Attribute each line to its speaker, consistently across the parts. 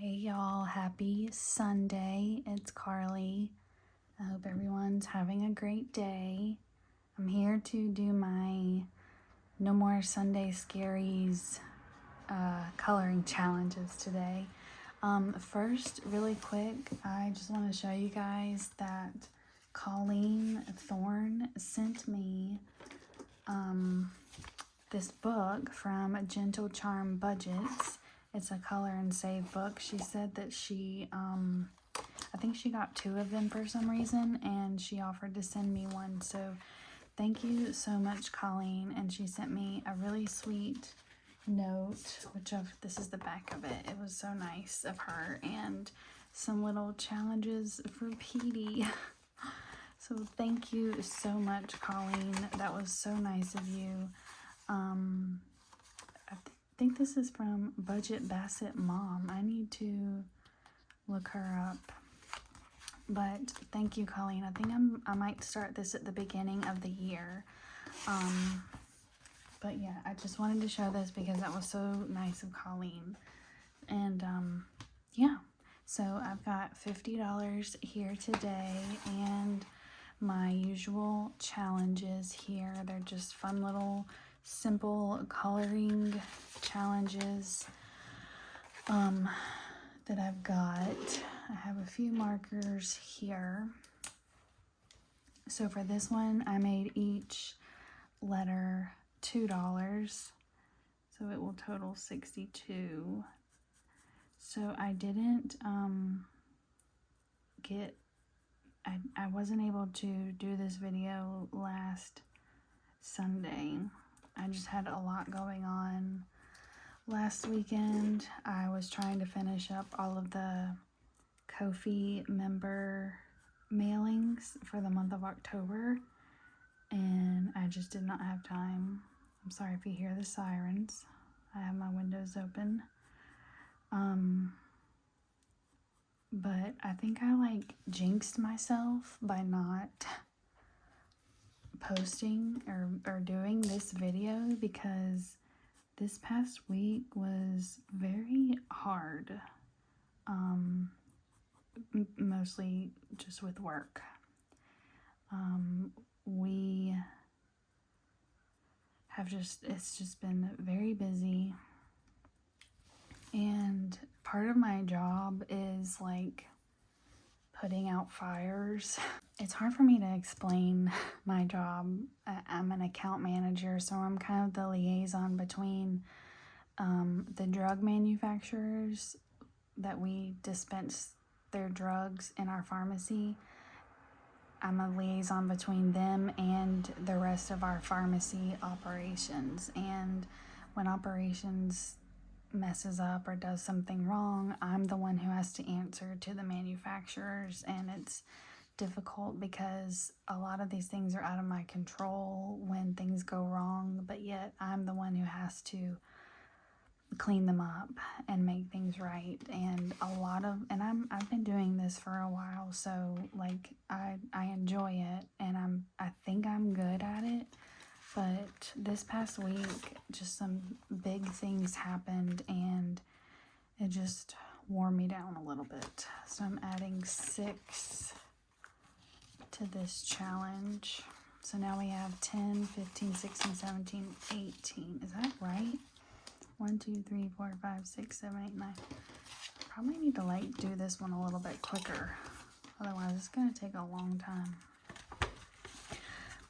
Speaker 1: Hey y'all, happy Sunday. It's Carly. I hope everyone's having a great day. I'm here to do my No More Sunday Scaries coloring challenges today. First, really quick, I just want to show you guys that Colleen Thorne sent me this book from Gentle Charm Budgets. It's a color and save book. She said that I think she got 2 of them for some reason, and she offered to send me one. So thank you so much, Colleen. And she sent me a really sweet note, this is the back of it. It was so nice of her, and some little challenges for Petey. So thank you so much, Colleen. That was so nice of you. I think this is from Budget Bassett Mom. I need to look her up. But thank you, Colleen. I think I might start this at the beginning of the year. But yeah, I just wanted to show this because that was so nice of Colleen. And yeah, so I've got $50 here today, and my usual challenges here. They're just fun little simple coloring challenges that I've got. I have a few markers here. So for this one, I made each letter $2, so it will total 62. So I didn't I wasn't able to do this video last Sunday. I just had a lot going on last weekend. I was trying to finish up all of the Ko-fi member mailings for the month of October, and I just did not have time. I'm sorry if you hear the sirens. I have my windows open. But I think I jinxed myself by not posting or doing this video, because this past week was very hard, mostly just with work. It's just been very busy, and part of my job is putting out fires. It's hard for me to explain my job. I'm an account manager, so I'm kind of the liaison between the drug manufacturers that we dispense their drugs in our pharmacy. I'm a liaison between them and the rest of our pharmacy operations. And when operations messes up or does something wrong, I'm the one who has to answer to the manufacturers, and it's difficult because a lot of these things are out of my control when things go wrong, but yet I'm the one who has to clean them up and make things right. And I've been doing this for a while, so I enjoy it, and I think I'm good at it. But this past week, just some big things happened, and it just wore me down a little bit. So I'm adding 6 to this challenge. So now we have 10, 15, 16, 17, 18. Is that right? 1, 2, 3, 4, 5, 6, 7, 8, 9. Probably need to do this one a little bit quicker. Otherwise, it's going to take a long time.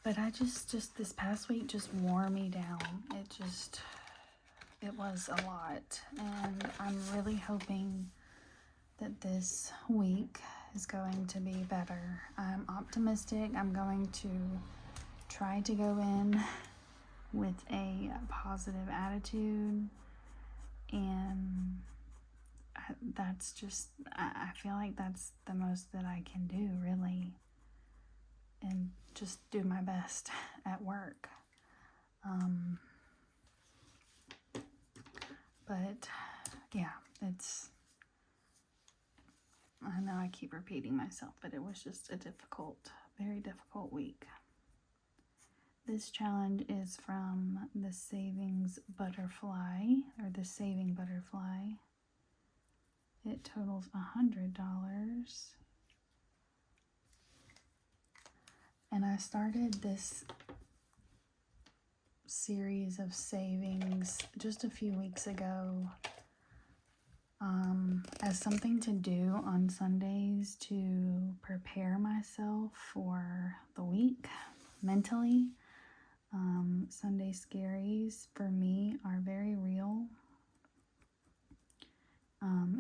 Speaker 1: But I just this past week just wore me down. It was a lot. And I'm really hoping that this week is going to be better. I'm optimistic. I'm going to try to go in with a positive attitude, and I feel like that's the most that I can do, really, and just do my best at work. But yeah, I know I keep repeating myself, but it was just a very difficult week. This challenge is from the Saving Butterfly. It it totals $100. And I started this series of savings just a few weeks ago as something to do on Sundays to prepare myself for the week mentally. Sunday scaries for me are very real,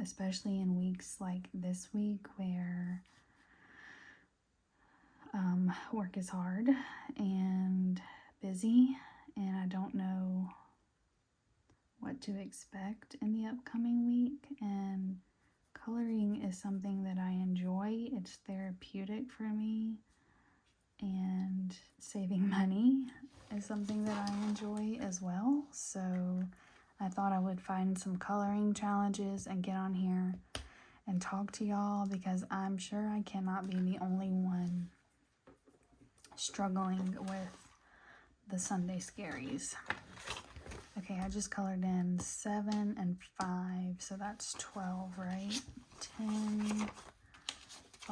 Speaker 1: especially in weeks like this week where work is hard and busy, and I don't know what to expect in the upcoming week. And coloring is something that I enjoy. It's therapeutic for me, and saving money is something that I enjoy as well. So I thought I would find some coloring challenges and get on here and talk to y'all, because I'm sure I cannot be the only one struggling with the Sunday scaries. Okay, I just colored in 7 and 5, so that's 12, right? 10,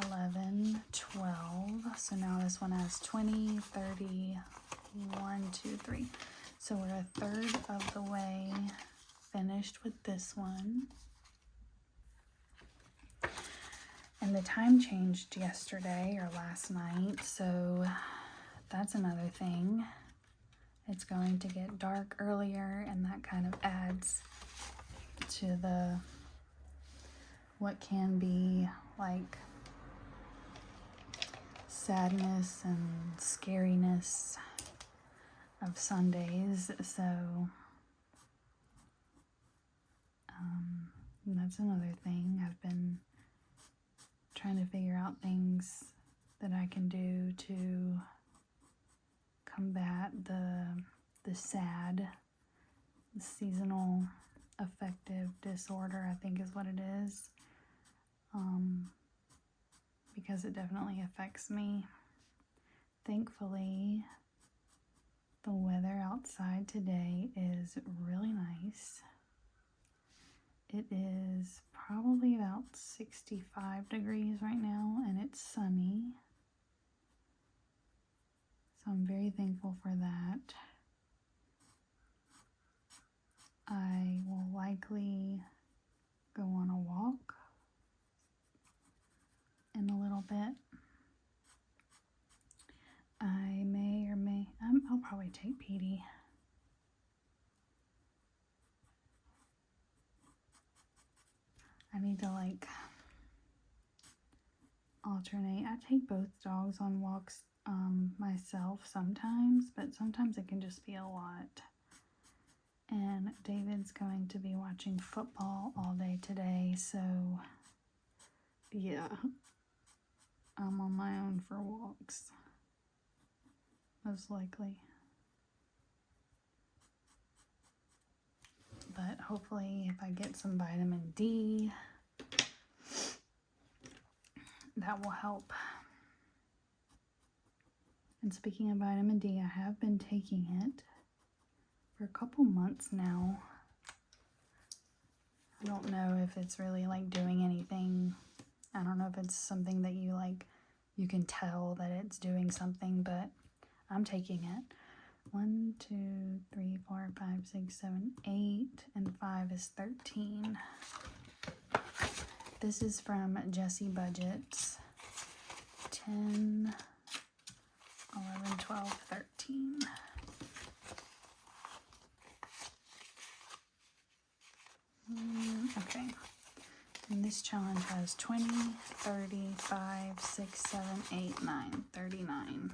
Speaker 1: 11, 12. So now this one has 20, 30, 1, 2, 3. So we're a third of the way finished with this one. And the time changed yesterday or last night, so that's another thing. It's going to get dark earlier, and that kind of adds to the what can be like sadness and scariness of Sundays. So that's another thing. I've been trying to figure out things that I can do to combat the seasonal affective disorder, I think is what it is, because it definitely affects me. Thankfully, the weather outside today is really nice. It is probably about 65 degrees right now, and it's sunny. So I'm very thankful for that. I will likely go on a walk in a little bit. I may or may, I'll probably take Petey. I need to like alternate. I take both dogs on walks myself sometimes, but sometimes it can just be a lot. And David's going to be watching football all day today, so yeah, I'm on my own for walks, most likely. But hopefully if I get some vitamin D, that will help. And speaking of vitamin D, I have been taking it for a couple months now. I don't know if it's really like doing anything. I don't know if it's something that you can tell that it's doing something, but I'm taking it. 1, 2, 3, 4, 5, 6, 7, 8, and 5 is 13. This is from Jessie Budgets. 10, 11, 12, 13. Okay. And this challenge has 20, 30, 5, 6, 7, 8, 9, 39.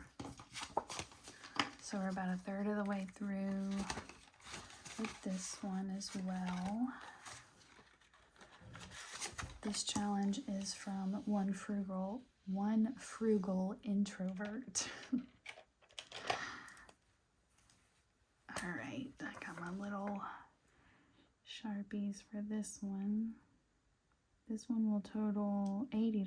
Speaker 1: So we're about a third of the way through with this one as well. This challenge is from One Frugal Introvert. All right, I got my little Sharpies for this one. This one will total $80.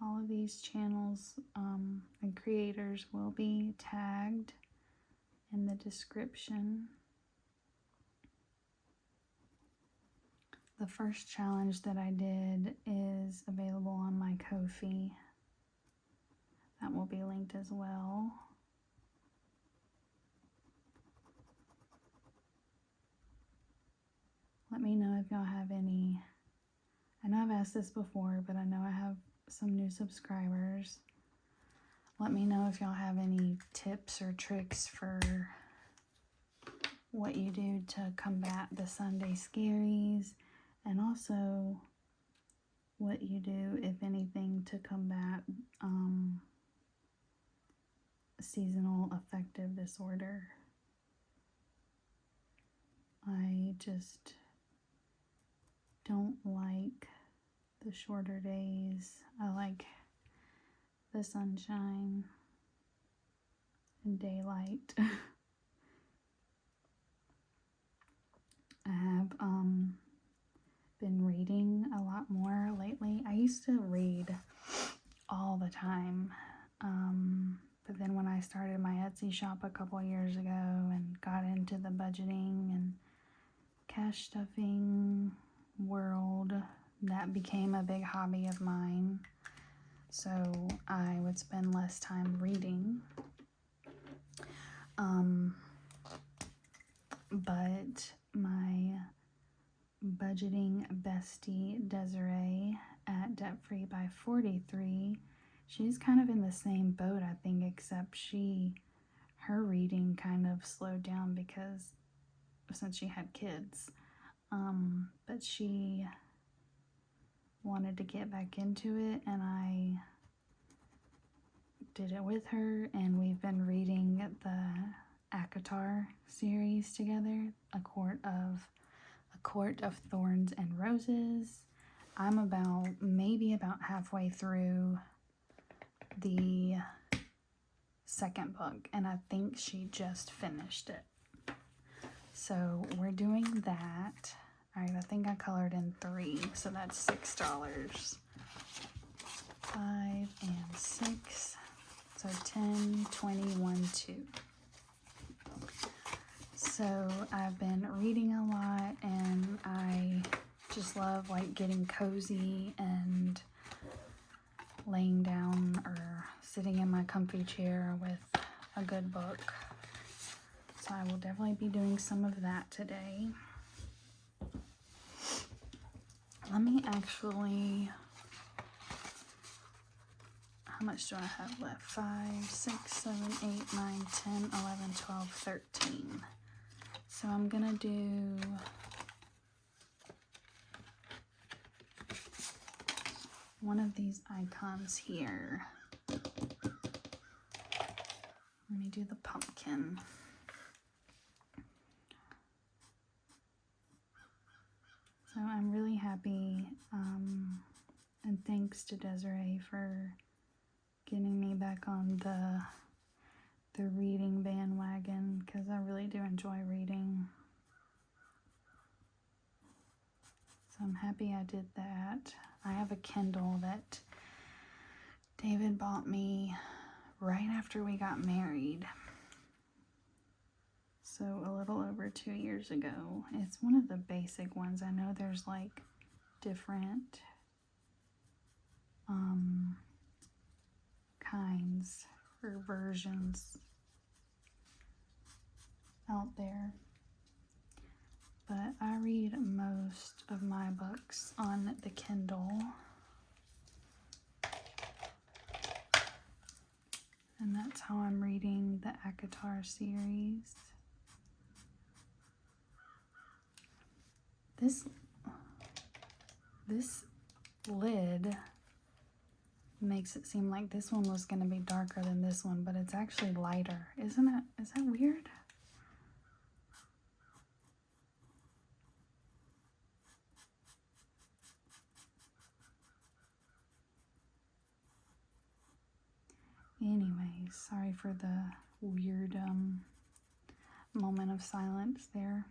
Speaker 1: All of these channels and creators will be tagged in the description. The first challenge that I did is available on my Ko-fi. That will be linked as well. Let me know if y'all have any. I know I've asked this before, but I know I have some new subscribers. Let me know if y'all have any tips or tricks for what you do to combat the Sunday scaries, and also what you do, if anything, to combat seasonal affective disorder. I just don't like the shorter days. I like the sunshine and daylight. I have been reading a lot more lately. I used to read all the time, but then when I started my Etsy shop a couple years ago and got into the budgeting and cash stuffing world, that became a big hobby of mine. So I would spend less time reading. But my budgeting bestie Desiree at Debt Free by 43, she's kind of in the same boat, I think, except her reading kind of slowed down because since she had kids. But she wanted to get back into it, and I did it with her, and we've been reading the ACOTAR series together, A Court of Thorns and Roses. I'm maybe about halfway through the second book, and I think she just finished it. So we're doing that. All right, I think I colored in 3, so that's $6. 5 and 6, so 10, 21, 2. So I've been reading a lot, and I just love like getting cozy and laying down or sitting in my comfy chair with a good book. So I will definitely be doing some of that today. Let me actually, how much do I have left? 5, 6, 7, 8, 9, 10, 11, 12, 13. So I'm gonna do one of these icons here. Let me do the pumpkin. So I'm really happy, and thanks to Desiree for getting me back on the reading bandwagon, because I really do enjoy reading. So I'm happy I did that. I have a Kindle that David bought me right after we got married. So a little over 2 years ago. It's one of the basic ones. I know there's like different kinds or versions out there. But I read most of my books on the Kindle. And that's how I'm reading the ACOTAR series. This lid makes it seem like this one was going to be darker than this one, but it's actually lighter. Isn't it? Is that weird? Anyways, sorry for the weird moment of silence there.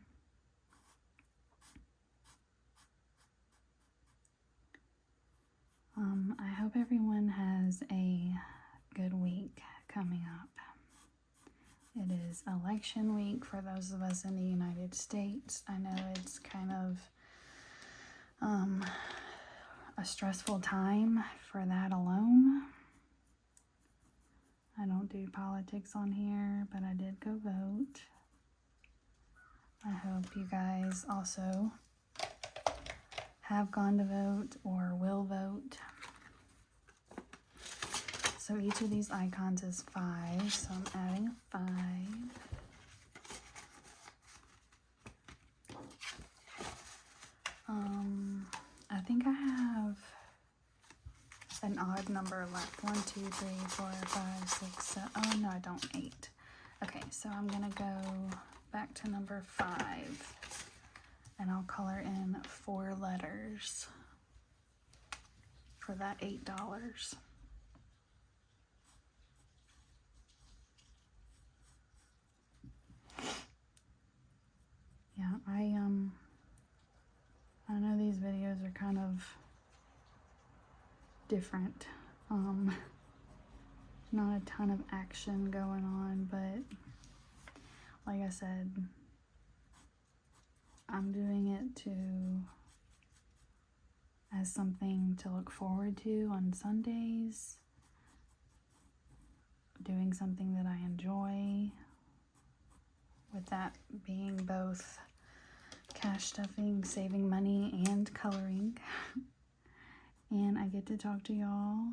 Speaker 1: I hope everyone has a good week coming up. It is election week for those of us in the United States. I know it's kind of a stressful time for that alone. I don't do politics on here, but I did go vote. I hope you guys also have gone to vote or will vote. So each of these icons is 5, so I'm adding a 5. I think I have an odd number left. 1, 2, 3, 4, 5, 6, 7. Oh no, I don't. 8. Okay, so I'm gonna go back to number 5, and I'll color in 4 letters for that $8. Yeah, I know these videos are kind of different. Not a ton of action going on, but like I said, I'm doing it as something to look forward to on Sundays, doing something that I enjoy, with that being both cash stuffing, saving money, and coloring. And I get to talk to y'all,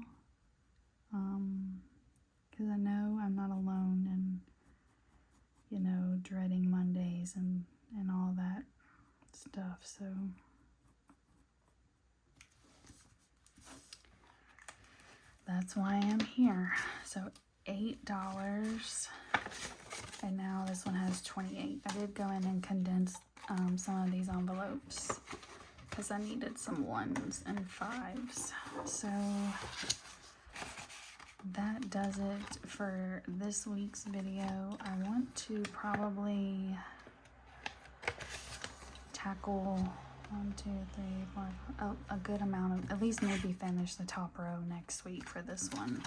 Speaker 1: because I know I'm not alone in, you know, dreading Mondays and all that stuff. So that's why I'm here. So $8, and now this one has 28. I did go in and condense some of these envelopes because I needed some 1s and 5s. So that does it for this week's video. I want to probably tackle 1, 2, 3, 4, a good amount of, at least maybe finish the top row next week for this one.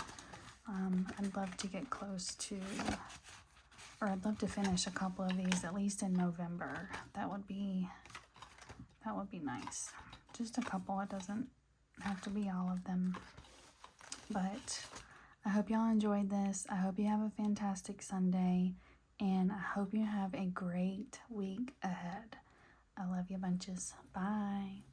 Speaker 1: I'd love to get close to, or I'd love to finish a couple of these at least in November. That would be nice. Just a couple. It doesn't have to be all of them. But I hope y'all enjoyed this. I hope you have a fantastic Sunday, and I hope you have a great week ahead. I love you bunches. Bye.